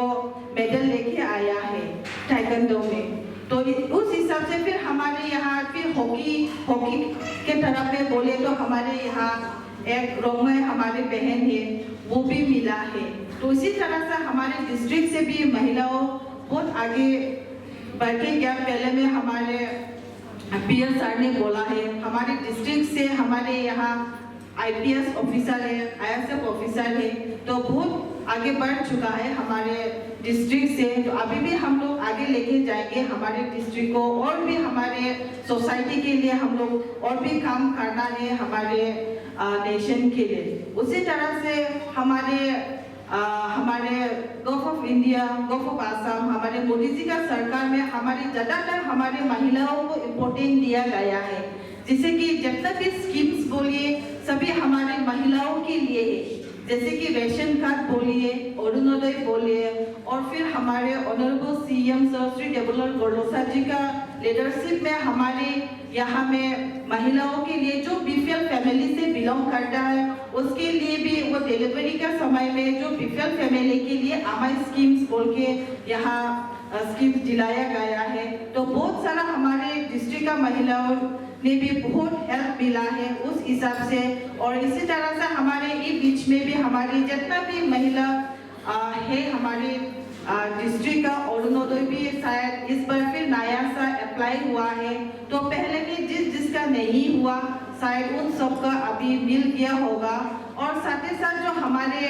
E: मेडल लेके आया है ताइक्वांडो में। तो उस हिसाब से फिर हमारे यहाँ फिर हॉकी के तरफ में बोले तो हमारे यहाँ एक रोमय हमारी बहन है वो भी मिला है। तो इसी तरह से हमारे डिस्ट्रिक्ट से भी महिलाओं बहुत आगे बढ़ के गया। पहले में हमारे पीएस सर ने बोला है, हमारे डिस्ट्रिक्ट से हमारे यहाँ आईपीएस ऑफिसर है, आईएसएफ ऑफिसर है, तो बहुत आगे बढ़ चुका है हमारे डिस्ट्रिक्ट से। तो अभी भी हम लोग आगे लेके जाएंगे हमारे डिस्ट्रिक्ट को, और भी हमारे सोसाइटी के लिए हम लोग और भी काम करना है हमारे नेशन के लिए। उसी तरह से हमारे gulf of India, gulf of Assam, हमारे मोदी जी का सरकार में हमारी ज़्यादातर हमारे महिलाओं को इम्पोर्टेंस दिया गया है। जैसे कि जितना भी स्कीम्स बोलिए सभी हमारे महिलाओं के लिए है, जैसे कि रेशन कार्ड बोलिए, अरुणोदय बोलिए, और फिर हमारे honourable CM sir Shri Devlal Godosa ji का लीडरशिप में हमारे यहाँ में महिलाओं के लिए जो बीपीएल फैमिली से बिलोंग करता है उसके लिए भी वो डिलीवरी का समय में जो बीपीएल फैमिली के लिए अमाई स्कीम्स बोल के यहाँ स्कीम्स दिलाया गया है। तो बहुत सारा हमारे डिस्ट्रिक्ट का महिलाओं ने भी बहुत हेल्प मिला है उस हिसाब से। और इसी तरह से हमारे ये बीच में भी हमारी जितना भी महिला है हमारे डिस्ट्रिक्ट का अरुणोदय भी शायद इस बार फिर नया सा अप्लाई हुआ है। तो पहले में जिसका नहीं हुआ शायद उन सबका अभी मिल गया होगा। और साथ ही साथ जो हमारे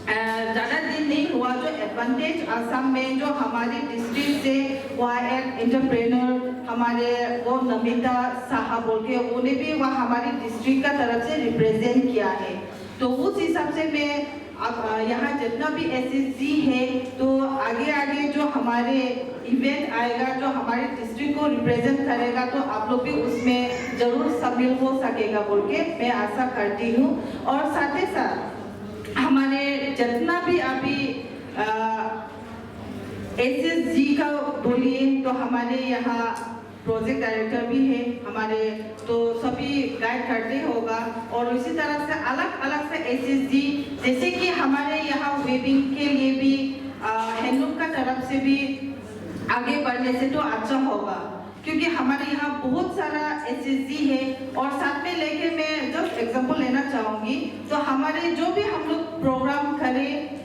E: ज़्यादा दिन नहीं हुआ जो एडवांटेज आसाम में जो हमारे डिस्ट्रिक्ट से वहाँ एक एंटरप्रेन्योर हमारे वो नमिता साहा बोल के उन्हें भी वहाँ हमारी डिस्ट्रिक्ट का तरफ से रिप्रेजेंट किया है। तो उस हिसाब से मैं अब यहाँ जितना भी एसएसजी है तो आगे आगे जो हमारे इवेंट आएगा जो हमारे डिस्ट्रिक्ट को रिप्रेजेंट करेगा तो आप लोग भी उसमें जरूर शामिल हो सकेगा बोल के मैं आशा करती हूँ। और साथ ही साथ हमारे जितना भी अभी एसएसजी का बोलिए तो हमारे यहाँ प्रोजेक्ट डायरेक्टर भी है हमारे, तो सभी गाइड करते होगा। और इसी तरह से अलग अलग से एसएसजी जैसे कि हमारे यहाँ वेबिंग के लिए भी हैंडलूम का तरफ से भी आगे बढ़ने से तो अच्छा होगा, क्योंकि हमारे यहाँ बहुत सारा एसएसजी है। और साथ में लेके मैं जस्ट एग्जांपल लेना चाहूँगी तो हमारे जो भी हम लोग प्रोग्राम करें,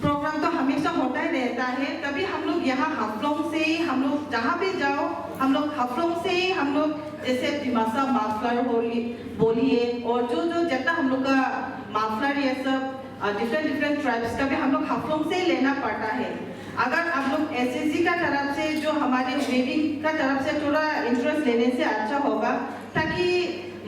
E: प्रोग्राम तो हमेशा होता ही रहता है, कभी हम लोग यहाँ हाफलोंग से ही हम लोग जहाँ भी जाओ हम लोग हाफलोंग से ही हम लोग जैसे दिमासा माफलर बोलिए और जो जितना हम लोग का माफलर ये सब डिफरेंट ट्राइब्स का भी हम लोग हाफलोंग से ही लेना पड़ता है। अगर आप लोग एसएसजी का तरफ से जो हमारे वेविंग का तरफ से थोड़ा इंटरेस्ट लेने से अच्छा होगा, ताकि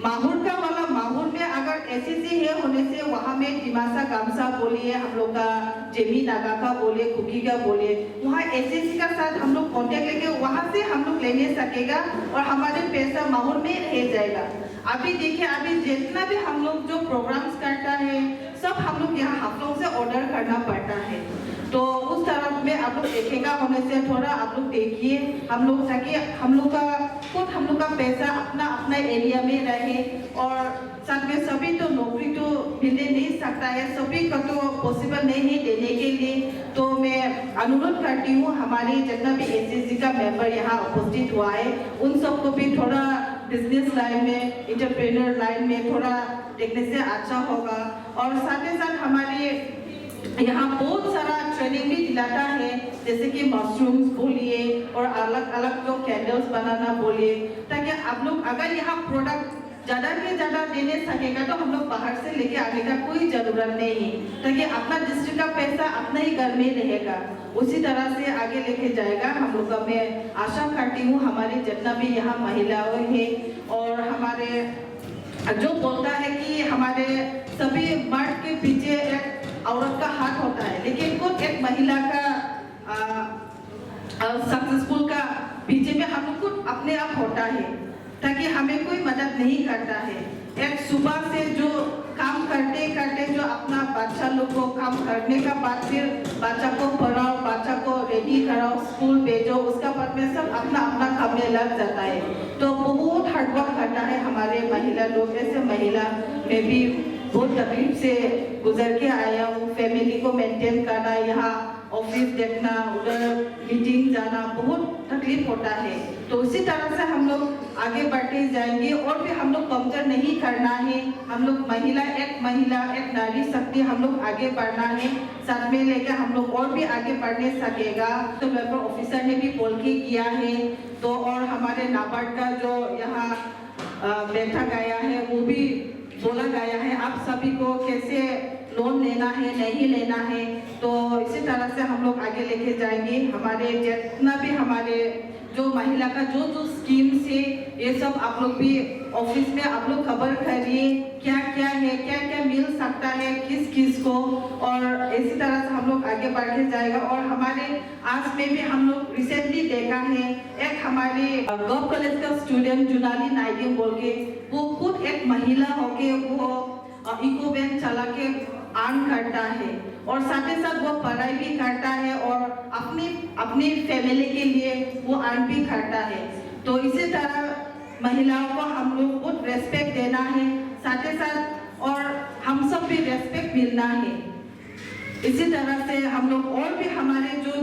E: माहौल का वाला माहौल में अगर एसएसजी है होने से वहाँ में दिमासा गामसा बोलिए, हम लोग का जेमी नागा का बोलिए, कुकी का बोलिए, वहाँ एसएसजी का साथ हम लोग कॉन्टेक्ट लेके वहाँ से हम लोग लेने सकेगा और हमारे पैसा माहौल में रह जाएगा। अभी देखिए अभी जितना भी हम लोग जो प्रोग्राम्स करता है सब हम लोग यहाँ हाफलों से ऑर्डर करना पड़ता है। तो उस तरफ में आप लोग देखेगा होने से थोड़ा आप लोग देखिए हम लोग, ताकि हम लोग का पैसा अपना अपना एरिया में रहे। और साथ में सभी तो नौकरी तो मिलने नहीं सकता है, सभी का तो पॉसिबल नहीं है देने के लिए। तो मैं अनुरोध करती हूँ हमारे जितना भी एसएसजी का मेंबर यहाँ उपस्थित हुआ है उन सबको भी थोड़ा बिजनेस लाइन में, एंटरप्रेन्योर लाइन में थोड़ा देखने से अच्छा होगा। और साथ ही साथ हमारे यहाँ बहुत सारा ट्रेनिंग भी दिलाता है, जैसे कि मशरूम्स बोलिए और अलग अलग जो कैंडल्स बनाना बोलिए, ताकि आप लोग अगर यहाँ प्रोडक्ट ज़्यादा से ज़्यादा देने सकेगा तो हम लोग बाहर से लेके आने का कोई ज़रूरत नहीं है, ताकि अपना डिस्ट्रिक्ट का पैसा अपना ही घर में रहेगा, उसी तरह से आगे लेके जाएगा हम लोग का। मैं आशा करती हूँ हमारे जितना भी यहाँ महिलाएं हैं और हमारे जो बोलता है कि हमारे सभी मर्द के पीछे एक औरत का हाथ होता है, लेकिन खुद एक महिला का सक्सेसफुल का पीछे में हम खुद अपने आप होता है, ताकि हमें कोई मदद नहीं करता है। एक सुबह से जो काम करते करते जो अपना बच्चा लोग को काम करने का बाद फिर बच्चा को पढ़ाओ, बच्चा को रेडी कराओ, स्कूल भेजो, उसका बाद में सब अपना अपना काम में लग जाता है। तो बहुत हार्डवर्क करता है हमारे महिला लोग। ऐसे महिला में भी बहुत तकलीफ से गुजर के आया हूँ। फैमिली को मेंटेन करना, यहाँ ऑफिस देखना, उधर मीटिंग जाना, बहुत तकलीफ होता है। तो उसी तरह से हम लोग आगे बढ़ते जाएंगे और भी हम लोग कमजोर नहीं करना है। हम लोग महिला एक नारी शक्ति हम लोग आगे बढ़ना है, साथ में लेकर हम लोग और भी आगे बढ़ने सकेगा। तो वेलफेयर ऑफिसर ने भी बोल के किया है, तो और हमारे नाबार्ड का जो यहाँ बैठा गया है वो भी बोला गया है आप सभी को कैसे लोन लेना है, नहीं लेना है। तो इसी तरह से हम लोग आगे लेके जाएंगे। हमारे जितना भी हमारे जो महिला का जो जो स्कीम्स है ये सब आप लोग भी ऑफिस में आप लोग खबर करिए क्या क्या है, क्या क्या मिल सकता है किस किस को, और इसी तरह से हम लोग आगे बढ़ के जाएगा। और हमारे आज में भी हम लोग रिसेंटली देखा है एक हमारे गवर्नमेंट कॉलेज का स्टूडेंट जुनाली नाइडिंग बोल के, वो खुद एक महिला होके वो इको वैन चला के अर्न करता है और साथ ही साथ वो पढ़ाई भी करता है और अपनी फैमिली के लिए वो अर्न भी करता है। तो इसी तरह महिलाओं को हम लोग बहुत रेस्पेक्ट देना है, साथ ही साथ और हम सब भी रेस्पेक्ट मिलना है। इसी तरह से हम लोग और भी हमारे जो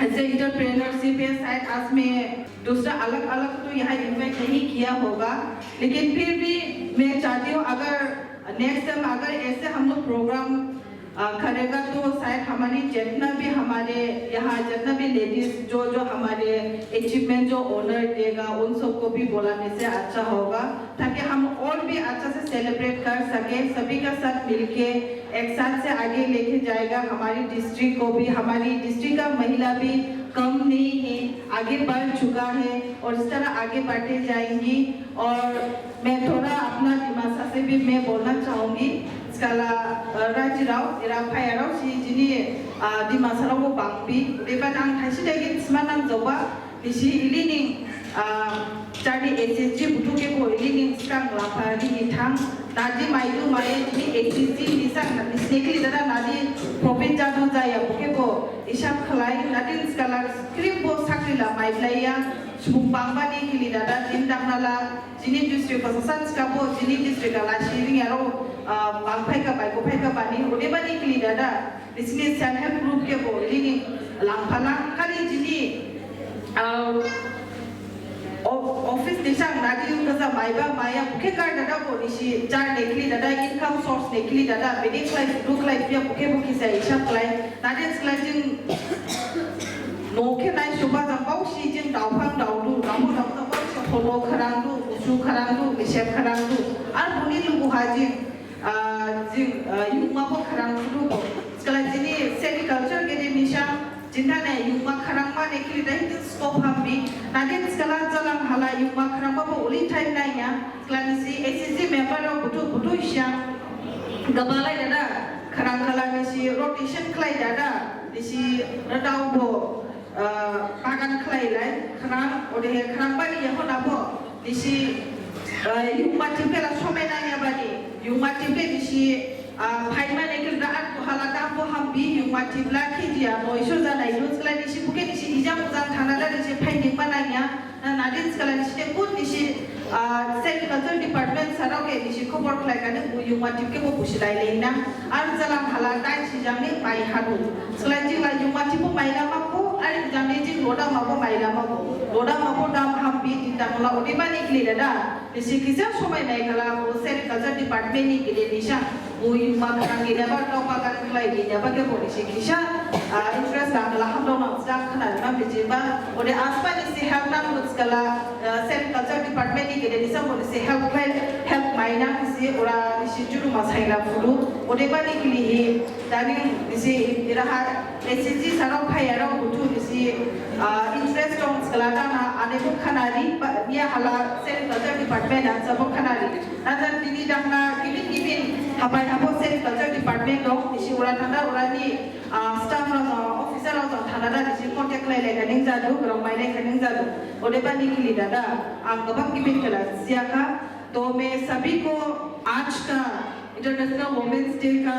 E: ऐसे इंटरप्रेन्योरशिप है, शायद आज में दूसरा अलग अलग तो यहाँ इन्वाइट नहीं किया होगा, लेकिन फिर भी मैं चाहती हूँ अगर नेक्स्ट टाइम अगर ऐसे हम लोग प्रोग्राम करेगा तो शायद हमारी जितना भी हमारे यहाँ जितना भी लेडीज जो हमारे अचीवमेंट जो ऑनर देगा उन सबको भी बुलाने से अच्छा होगा, ताकि हम और भी अच्छा से सेलिब्रेट कर सके, सभी का साथ मिलके एक साथ से आगे लेके जाएगा हमारी डिस्ट्रिक्ट को भी। हमारी डिस्ट्रिक्ट का महिला भी कम नहीं है, आगे बढ़ चुका है और इस तरह आगे बढ़ते जाएंगी। और मैं थोड़ा अपना दिमाग से भी मैं बोलना चाहूँगी skala rajirau ira phayarau si jini dimasarau ko bangpi deban ang thaisi dagi smanang joba isi ilining jadi SSG butuh ke ko ilining skang lapa di thang nadi maidu mai jini SSG nisang nadi snekli dara nadi profit jadon jaya buke ko isap khalai nadi skala script bo sakrila mai blaya sumbang bani kili dada tindang nala jini district pasasan skabo jini district ala shiring aro bangpai ka bai ko pai ka bani ode bani kili dada disini self help group ke bo ini langpalang kali jini office disang nadi kaza maiba maya buke kar dada bo nisi jar nekli dada income source nekli dada medic life look life ya buke buki sa isap lai nadi sklajing noke nai suba jambau si jing daupang daudu ramu daupang si polo kharandu usu kharandu isep kharandu ar buni lugu haji jing yuma bo kharandu bo skala jini sericulture ke de misha jinda ne yuma kharang ma ne kli dai scope hambi nadi skala jalang hala yuma kharang bo uli time nai ya skala si ACC member ro butu isya gabalai dada kharang khala ne si rotation klai dada disi radau bo bagan klai lai kharang ode kharang bani ya hona bo disi yuma tipe la somena ya bani yuma tipe disi phaima nekil daan ko halata bo hambi yuma tipla ki dia noiso jana use kala disi buke disi ijam jang thanala disi phaiding bananya nadin kala disi kun disi agriculture department sarau ke disi khobor khlai kane yuma tipke bo pusilai leina ar jalang hala dai si jamni mai hadu kala jing la yuma tipu mai lama ko ari jamni jing roda mabo mai lama ko roda mabo dam hambi tindamla ode bani kli dada disi kisa somai nai kala bo agriculture department ni kile nisha yuma kharang ge never to bagan khlai ge never ke bo disi kisa interest la hamdo na jang khana na bijiba ode aspa disi help na kala agriculture department ni kile disa bo disi help mai na disi ora disi juru masai la fulu ode bani kli hi dani disi iraha SCG sarau phayarau butu disi interest on kala na ane bo khanari ya hala agriculture department na sabo khanari nadan dini dangna kibin habai habo agriculture department lo disi ora thanda ora ni staff ro officer ro thanda disi contact lai ganing jadu grong mai lai ganing jadu ode bani kli dada gabang kibin kala siaka। तो मैं सभी को आज का international Women's Day का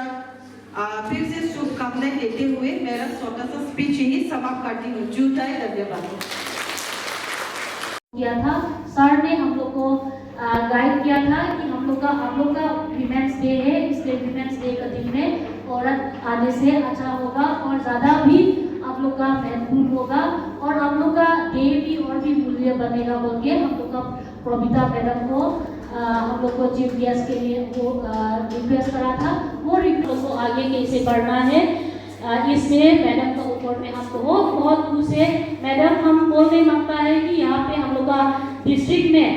E: फिर से शुभकामनाएं देते हुए मेरा छोटा सा स्पीच यही समाप्त करती हूँ। जूता है, धन्यवाद।
F: किया था सर ने हम लोग को गाइड किया था कि हम लोग का विमेंस डे है, इसलिए विमेंस डे का दिन में औरत आने से अच्छा होगा और ज़्यादा भी आप लोग का महत्वपूर्ण होगा और आप लोग का डे भी और भी मूल्य बनेगा बोल के हम लोग का प्रोमिता मैडम को हम लोग को चीफ गेस्ट के लिए वो रिक्वेस्ट करा था। वो रिक्वेस्ट को आगे कैसे बढ़ना है इसमें मैडम का ऊपर में हम बहुत खुश है। मैडम हम बोल नहीं मांगता है कि यहाँ पे हम लोग का डिस्ट्रिक्ट में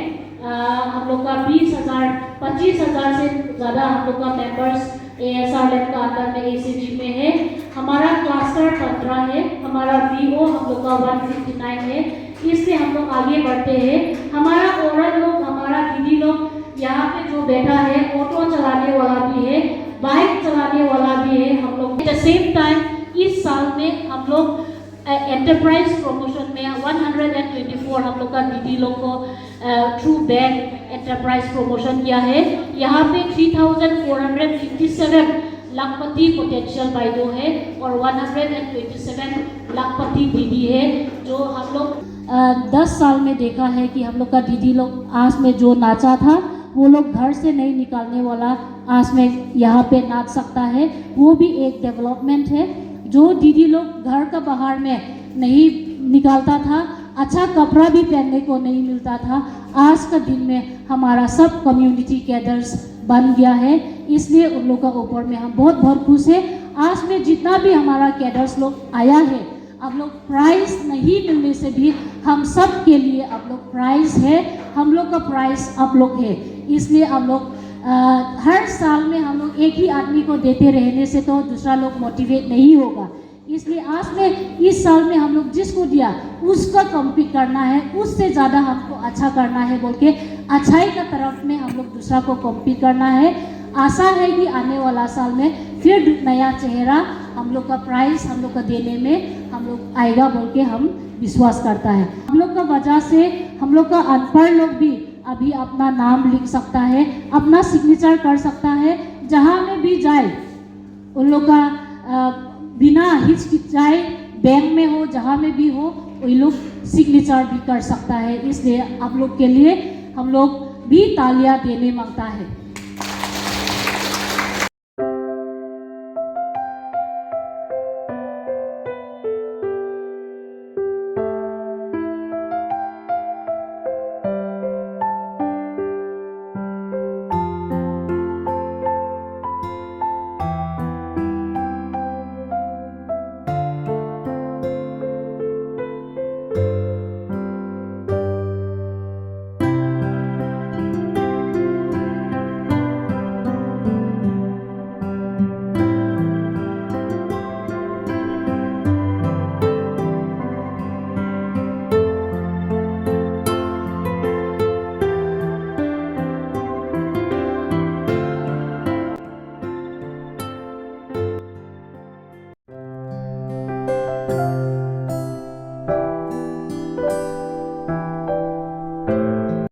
F: हम लोग का 25,000 से ज़्यादा हम लोग का मेंबर्स ASR लैब का अंदर में ACG में है। हमारा क्लस्टर 15 है, हमारा VO हम लोग का 159 है। इसलिए हम लोग आगे बढ़ते हैं। हमारा औरत लोग, हमारा दीदी लोग यहाँ पे जो बैठा है, ऑटो चलाने वाला भी है, बाइक चलाने वाला भी है। हम लोग एट द सेम टाइम इस साल में हम लोग एंटरप्राइज प्रमोशन में 124 हम लोग का दीदी लोग को थ्रू बैंक एंटरप्राइज प्रमोशन किया है। यहाँ पे 3457 लाखपति पोटेंशियल बाइडो है और 127 लाखपति दीदी है। जो हम लोग 10 साल में देखा है कि हम लोग का दीदी लोग आज में जो नाचा था, वो लोग घर से नहीं निकालने वाला आज में यहाँ पे नाच सकता है। वो भी एक डेवलपमेंट है। जो दीदी लोग घर का बाहर में नहीं निकालता था, अच्छा कपड़ा भी पहनने को नहीं मिलता था, आज का दिन में हमारा सब कम्युनिटी कैडर्स बन गया है। इसलिए उन लोग का ऊपर में हम बहुत बहुत खुश है। आज में जितना भी हमारा कैडर्स लोग आया है, अब लोग प्राइज नहीं मिलने से भी हम सब के लिए अब लोग प्राइज है, हम लोग का प्राइज अब लोग है। इसलिए अब लोग हर साल में हम लोग एक ही आदमी को देते रहने से तो दूसरा लोग मोटिवेट नहीं होगा। इसलिए आज में इस साल में हम लोग जिसको दिया उसका कम्पीट करना है, उससे ज़्यादा हमको अच्छा करना है बोल के अच्छाई का तरफ में हम लोग दूसरा को कम्पीट करना है। आशा है कि आने वाला साल में फिर नया चेहरा हम लोग का प्राइज हम लोग का देने में हम लोग आएगा बोल के हम विश्वास करता है। हम लोग का वजह से हम लोग का अनपढ़ लोग भी अभी अपना नाम लिख सकता है, अपना सिग्नेचर कर सकता है। जहाँ में भी जाए उन लोग का बिना हिचकिचाए बैंक में हो, जहाँ में भी हो, वही लोग सिग्नेचर भी कर सकता है। इसलिए आप लोग के लिए हम लोग भी तालियां देने मांगता है।